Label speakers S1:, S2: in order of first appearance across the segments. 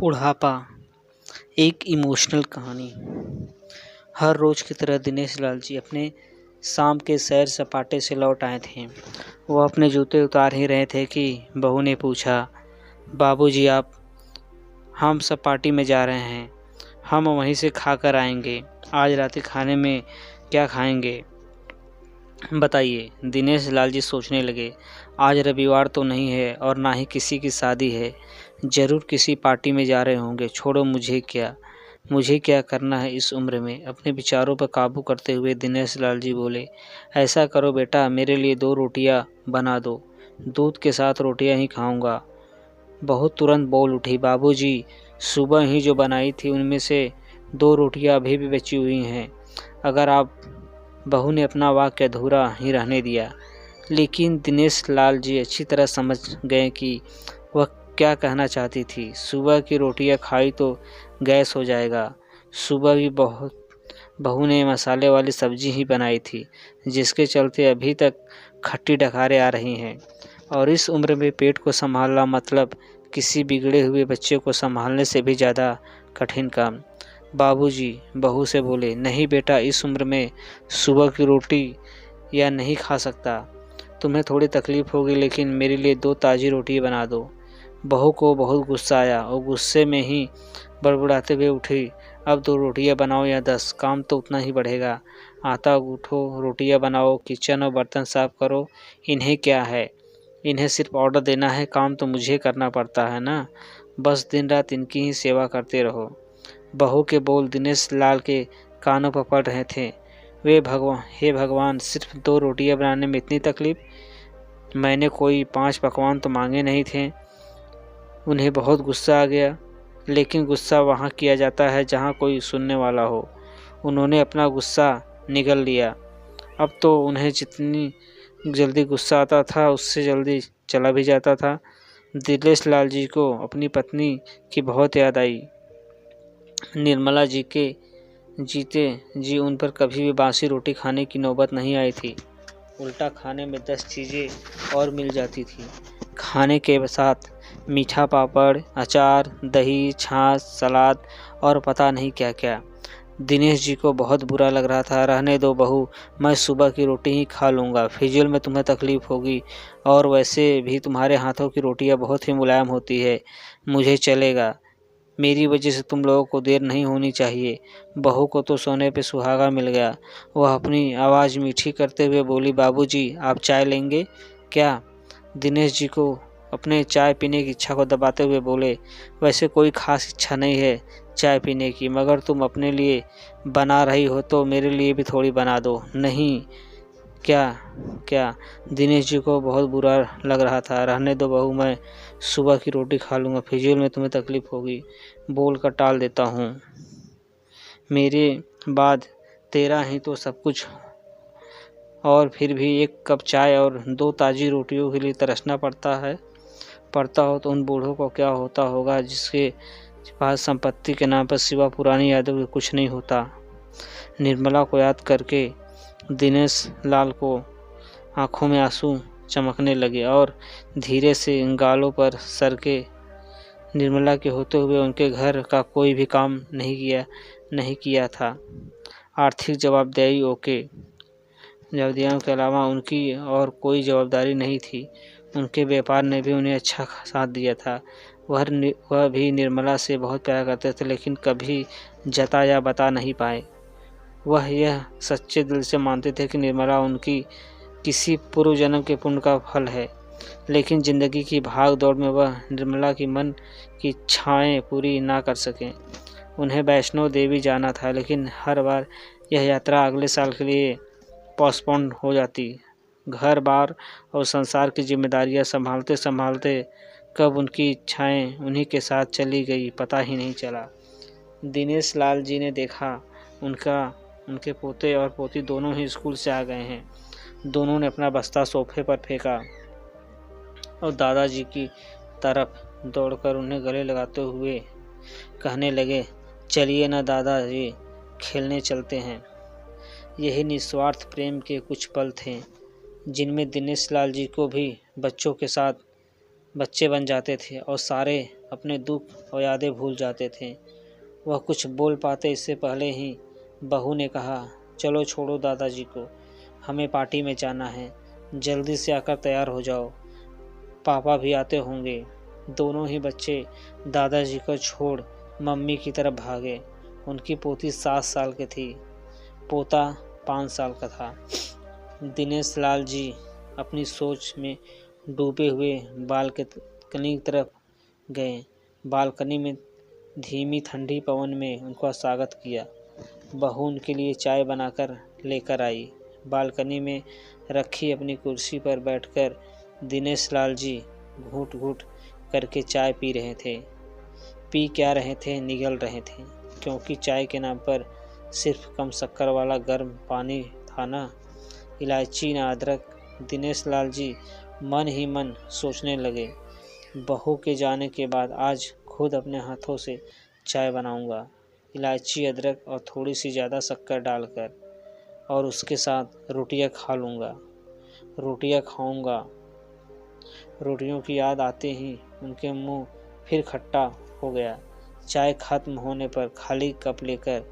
S1: बुढ़ापा एक इमोशनल कहानी। हर रोज की तरह दिनेश लाल जी अपने शाम के सैर सपाटे से लौट आए थे। वह अपने जूते उतार ही रहे थे कि बहू ने पूछा, बाबूजी हम सब पार्टी में जा रहे हैं, हम वहीं से खाकर आएंगे। आज रात खाने में क्या खाएंगे बताइए। दिनेश लाल जी सोचने लगे, आज रविवार तो नहीं है और ना ही किसी की शादी है, जरूर किसी पार्टी में जा रहे होंगे। छोड़ो, मुझे क्या करना है इस उम्र में। अपने विचारों पर काबू करते हुए दिनेश लाल जी बोले, ऐसा करो बेटा, मेरे लिए 2 रोटियां बना दो, दूध के साथ रोटियां ही खाऊंगा। बहू तुरंत बोल उठी, बाबूजी सुबह ही जो बनाई थी उनमें से 2 रोटियां अभी भी बची हुई हैं। अगर आप बहू ने अपना वाक्य अधूरा ही रहने दिया, लेकिन दिनेश लाल जी अच्छी तरह समझ गए कि वह क्या कहना चाहती थी। सुबह की रोटियां खाई तो गैस हो जाएगा। सुबह भी बहू ने मसाले वाली सब्जी ही बनाई थी, जिसके चलते अभी तक खट्टी डकारें आ रही हैं। और इस उम्र में पेट को संभालना मतलब किसी बिगड़े हुए बच्चे को संभालने से भी ज़्यादा कठिन काम। बाबूजी बहू से बोले, नहीं बेटा, इस उम्र में सुबह की रोटी या नहीं खा सकता। तुम्हें थोड़ी तकलीफ होगी, लेकिन मेरे लिए 2 ताज़ी रोटी बना दो। बहू को बहुत गुस्सा आया और गुस्से में ही बड़बड़ाते हुए उठी, अब 2 रोटियां बनाओ या 10, काम तो उतना ही बढ़ेगा। आटा गूँथो, रोटियां बनाओ, किचन और बर्तन साफ करो। इन्हें क्या है, इन्हें सिर्फ ऑर्डर देना है, काम तो मुझे करना पड़ता है ना। बस दिन रात इनकी ही सेवा करते रहो। बहू के बोल दिनेश लाल के कानों पर पड़ रहे थे। हे भगवान, सिर्फ 2 रोटियां बनाने में इतनी तकलीफ। मैंने कोई 5 पकवान तो मांगे नहीं थे। उन्हें बहुत गुस्सा आ गया, लेकिन गुस्सा वहाँ किया जाता है जहाँ कोई सुनने वाला हो। उन्होंने अपना गुस्सा निगल लिया। अब तो उन्हें जितनी जल्दी गुस्सा आता था, उससे जल्दी चला भी जाता था। दिनेश लाल जी को अपनी पत्नी की बहुत याद आई। निर्मला जी के जीते जी उन पर कभी भी बासी रोटी खाने की नौबत नहीं आई थी। उल्टा खाने में 10 चीज़ें और मिल जाती थी। खाने के साथ मीठा पापड़, अचार, दही, छाछ, सलाद और पता नहीं क्या क्या। दिनेश जी को बहुत बुरा लग रहा था। रहने दो बहू, मैं सुबह की रोटी ही खा लूँगा, फिजूल में तुम्हें तकलीफ़ होगी, और वैसे भी तुम्हारे हाथों की रोटियां बहुत ही मुलायम होती है। मुझे चलेगा, मेरी वजह से तुम लोगों को देर नहीं होनी चाहिए। बहू को तो सोने पे सुहागा मिल गया। वह अपनी आवाज़ मीठी करते हुए बोली, बाबूजी आप चाय लेंगे क्या? दिनेश जी को अपने चाय पीने की इच्छा को दबाते हुए बोले, वैसे कोई ख़ास इच्छा नहीं है चाय पीने की, मगर तुम अपने लिए बना रही हो तो मेरे लिए भी थोड़ी बना दो। नहीं क्या? दिनेश जी को बहुत बुरा लग रहा था। रहने दो बहू, मैं सुबह की रोटी खा लूँगा, फिजूल में तुम्हें तकलीफ़ होगी, बोल कर टाल देता हूँ। मेरे बाद तेरा ही तो सब कुछ, और फिर भी 1 कप चाय और 2 ताज़ी रोटियों के लिए तरसना पड़ता हो तो उन बूढ़ों को क्या होता होगा जिसके पास संपत्ति के नाम पर सिवा पुरानी यादों के कुछ नहीं होता। निर्मला को याद करके दिनेश लाल को आंखों में आंसू चमकने लगे और धीरे से गालों पर सर के। निर्मला के होते हुए उनके घर का कोई भी काम नहीं किया था। आर्थिक जवाबदेहियों के अलावा उनकी और कोई जवाबदारी नहीं थी। उनके व्यापार ने भी उन्हें अच्छा साथ दिया था। वह भी निर्मला से बहुत प्यार करते थे, लेकिन कभी जता या बता नहीं पाए। वह यह सच्चे दिल से मानते थे कि निर्मला उनकी किसी पूर्व जन्म के पुण्य का फल है, लेकिन ज़िंदगी की भाग दौड़ में वह निर्मला की मन की इच्छाएं पूरी ना कर सकें। उन्हें वैष्णो देवी जाना था, लेकिन हर बार यह यात्रा अगले साल के लिए पोस्टपोन हो जाती। घर बार और संसार की जिम्मेदारियां संभालते संभालते कब उनकी इच्छाएं उन्हीं के साथ चली गई, पता ही नहीं चला। दिनेश लाल जी ने देखा उनके पोते और पोती दोनों ही स्कूल से आ गए हैं। दोनों ने अपना बस्ता सोफे पर फेंका और दादाजी की तरफ दौड़कर उन्हें गले लगाते हुए कहने लगे, चलिए ना दादाजी, खेलने चलते हैं। यही निस्वार्थ प्रेम के कुछ पल थे, जिनमें दिनेश लाल जी को भी बच्चों के साथ बच्चे बन जाते थे और सारे अपने दुख और यादें भूल जाते थे। वह कुछ बोल पाते इससे पहले ही बहू ने कहा, चलो छोड़ो दादाजी को, हमें पार्टी में जाना है, जल्दी से आकर तैयार हो जाओ, पापा भी आते होंगे। दोनों ही बच्चे दादाजी को छोड़ मम्मी की तरफ भागे। उनकी पोती 7 साल की थी, पोता 5 साल का था। दिनेश लाल जी अपनी सोच में डूबे हुए बालकनी की तरफ गए। बालकनी में धीमी ठंडी पवन में उनका स्वागत किया। बहू उनके लिए चाय बनाकर लेकर आई। बालकनी में रखी अपनी कुर्सी पर बैठकर दिनेश लाल जी घूट घूट करके चाय पी रहे थे। पी क्या रहे थे, निगल रहे थे, क्योंकि चाय के नाम पर सिर्फ कम शक्कर वाला गर्म पानी था ना इलायची ना अदरक। दिनेश लाल जी मन ही मन सोचने लगे, बहू के जाने के बाद आज खुद अपने हाथों से चाय बनाऊंगा, इलायची अदरक और थोड़ी सी ज़्यादा शक्कर डालकर, और उसके साथ रोटियां खा लूँगा, रोटियां खाऊंगा। रोटियों की याद आते ही उनके मुंह फिर खट्टा हो गया। चाय खत्म होने पर खाली कप लेकर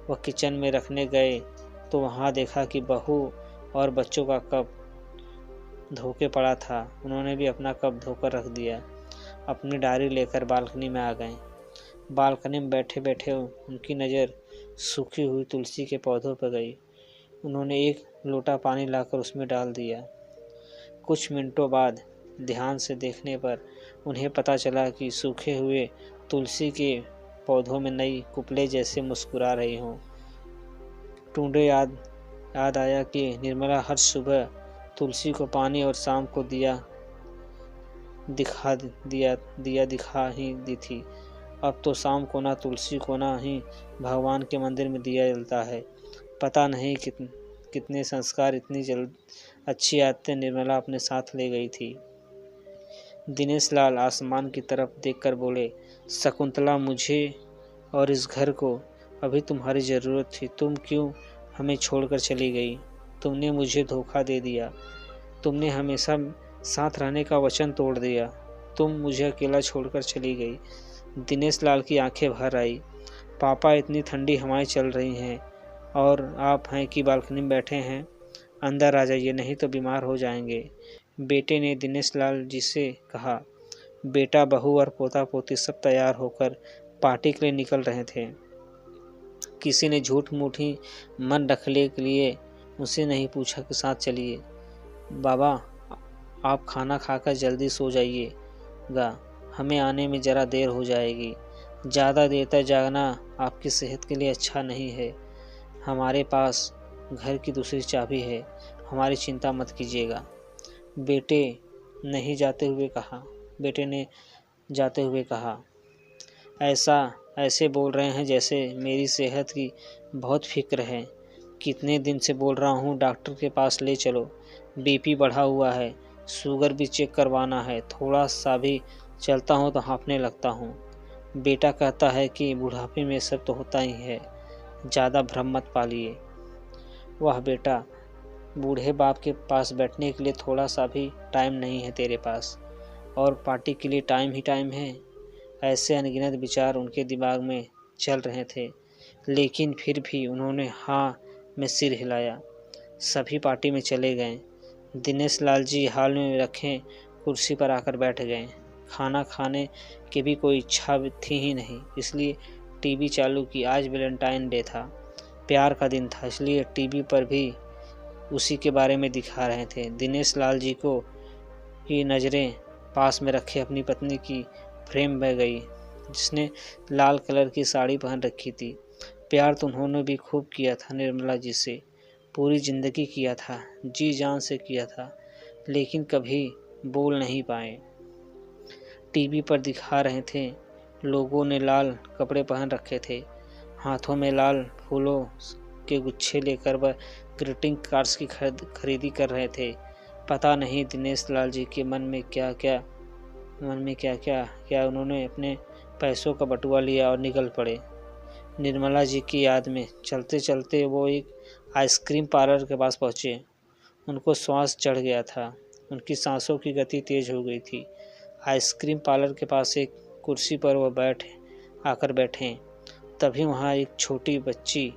S1: वह किचन में रखने गए तो वहां देखा कि बहू और बच्चों का कप धोके पड़ा था। उन्होंने भी अपना कप धोकर रख दिया। अपनी डायरी लेकर बालकनी में आ गए। बालकनी में बैठे बैठे उनकी नज़र सूखी हुई तुलसी के पौधों पर गई। उन्होंने एक लोटा पानी लाकर उसमें डाल दिया। कुछ मिनटों बाद ध्यान से देखने पर उन्हें पता चला कि सूखे हुए तुलसी के पौधों में नई कुपले जैसे मुस्कुरा रही हों। टूंडे याद आया कि निर्मला हर सुबह तुलसी को पानी और शाम को दिया दिखा ही दी थी। अब तो शाम को ना तुलसी को ना ही भगवान के मंदिर में दिया जलता है। पता नहीं कितने संस्कार, इतनी जल्द अच्छी आदतें निर्मला अपने साथ ले गई थी। दिनेश लाल आसमान की तरफ देखकर बोले, शकुंतला, मुझे और इस घर को अभी तुम्हारी ज़रूरत थी। तुम क्यों हमें छोड़कर चली गई? तुमने मुझे धोखा दे दिया। तुमने हमेशा साथ रहने का वचन तोड़ दिया। तुम मुझे अकेला छोड़कर चली गई। दिनेश लाल की आंखें भर आई। पापा, इतनी ठंडी हवाएं चल रही हैं और आप हैं कि बालकनी में बैठे हैं। अंदर आ जाइए, नहीं तो बीमार हो जाएंगे। बेटे ने दिनेश लाल जी से कहा। बेटा, बहू और पोता पोती सब तैयार होकर पार्टी के लिए निकल रहे थे। किसी ने झूठ मूठ ही मन रखने के लिए उनसे नहीं पूछा कि साथ चलिए। बाबा, आप खाना खाकर जल्दी सो जाइएगा, हमें आने में ज़रा देर हो जाएगी। ज़्यादा देर तक जागना आपकी सेहत के लिए अच्छा नहीं है। हमारे पास घर की दूसरी चाबी है, हमारी चिंता मत कीजिएगा। बेटे ने जाते हुए कहा, ऐसे बोल रहे हैं जैसे मेरी सेहत की बहुत फिक्र है। कितने दिन से बोल रहा हूँ डॉक्टर के पास ले चलो। बीपी बढ़ा हुआ है, शुगर भी चेक करवाना है। थोड़ा सा भी चलता हूँ तो हाँफने लगता हूँ। बेटा कहता है कि बुढ़ापे में सब तो होता ही है, ज़्यादा भ्रम मत पालिए। वाह बेटा, बूढ़े बाप के पास बैठने के लिए थोड़ा सा भी टाइम नहीं है तेरे पास, और पार्टी के लिए टाइम ही टाइम है। ऐसे अनगिनत विचार उनके दिमाग में चल रहे थे, लेकिन फिर भी उन्होंने हाँ में सिर हिलाया। सभी पार्टी में चले गए। दिनेश लाल जी हाल में रखे कुर्सी पर आकर बैठ गए। खाना खाने की भी कोई इच्छा थी ही नहीं, इसलिए टीवी चालू की। आज वैलेंटाइन डे था, प्यार का दिन था, इसलिए टीवी पर भी उसी के बारे में दिखा रहे थे। दिनेश लाल जी को की नज़रें पास में रखे अपनी पत्नी की फ्रेम में गई, जिसने लाल कलर की साड़ी पहन रखी थी। प्यार तो उन्होंने भी खूब किया था निर्मला जी से, पूरी ज़िंदगी किया था, जी जान से किया था, लेकिन कभी बोल नहीं पाए। टीवी पर दिखा रहे थे, लोगों ने लाल कपड़े पहन रखे थे, हाथों में लाल फूलों के गुच्छे लेकर वह ग्रीटिंग कार्ड्स की खरीदी कर रहे थे। पता नहीं दिनेश लाल जी के मन में क्या क्या उन्होंने अपने पैसों का बटुआ लिया और निकल पड़े। निर्मला जी की याद में चलते चलते वो एक आइसक्रीम पार्लर के पास पहुँचे। उनको श्वास चढ़ गया था, उनकी सांसों की गति तेज हो गई थी। आइसक्रीम पार्लर के पास एक कुर्सी पर वह आकर बैठे। तभी वहाँ एक छोटी बच्ची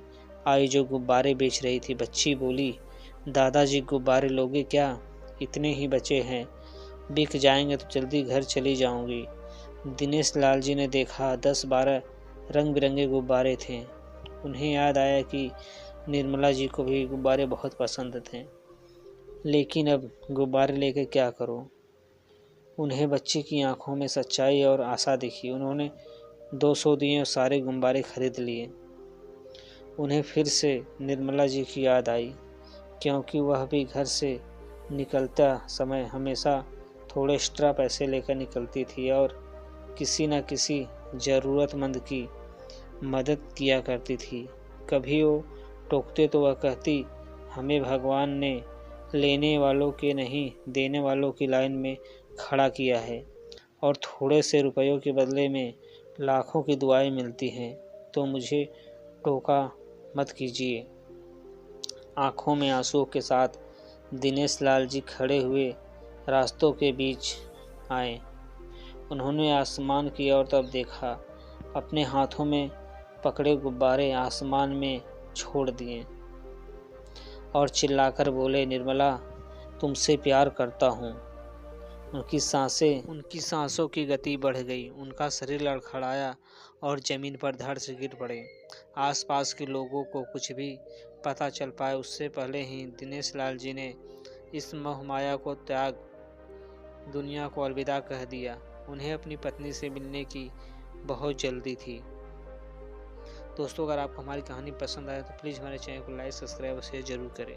S1: आई जो गुब्बारे बेच रही थी। बच्ची बोली, दादाजी गुब्बारे लोगे क्या? इतने ही बचे हैं, बिक जाएंगे तो जल्दी घर चली जाऊंगी। दिनेश लाल जी ने देखा 10-12 रंग बिरंगे गुब्बारे थे। उन्हें याद आया कि निर्मला जी को भी गुब्बारे बहुत पसंद थे, लेकिन अब गुब्बारे लेकर क्या करूं? उन्हें बच्ची की आंखों में सच्चाई और आशा दिखी। उन्होंने 200 दिए और सारे गुब्बारे खरीद लिए। उन्हें फिर से निर्मला जी की याद आई, क्योंकि वह भी घर से निकलता समय हमेशा थोड़े एक्स्ट्रा पैसे लेकर निकलती थी और किसी न किसी ज़रूरतमंद की मदद किया करती थी। कभी वो टोकते तो वह कहती, हमें भगवान ने लेने वालों के नहीं देने वालों की लाइन में खड़ा किया है और थोड़े से रुपयों के बदले में लाखों की दुआएं मिलती हैं, तो मुझे टोका मत कीजिए। आंखों में आंसुओं के साथ दिनेश लाल जी खड़े हुए रास्तों के बीच आए। उन्होंने आसमान की ओर तब देखा, अपने हाथों में पकड़े गुब्बारे आसमान में छोड़ दिए और चिल्लाकर बोले, निर्मला, तुमसे प्यार करता हूँ। उनकी सांसों की गति बढ़ गई। उनका शरीर लड़खड़ाया और जमीन पर धड़ से गिर पड़े। आसपास के लोगों को कुछ भी पता चल पाए उससे पहले ही दिनेश लाल जी ने इस मोह माया को त्याग दुनिया को अलविदा कह दिया। उन्हें अपनी पत्नी से मिलने की बहुत जल्दी थी। दोस्तों, अगर आपको हमारी कहानी पसंद आए तो प्लीज़ हमारे चैनल को लाइक, सब्सक्राइब और शेयर जरूर करें।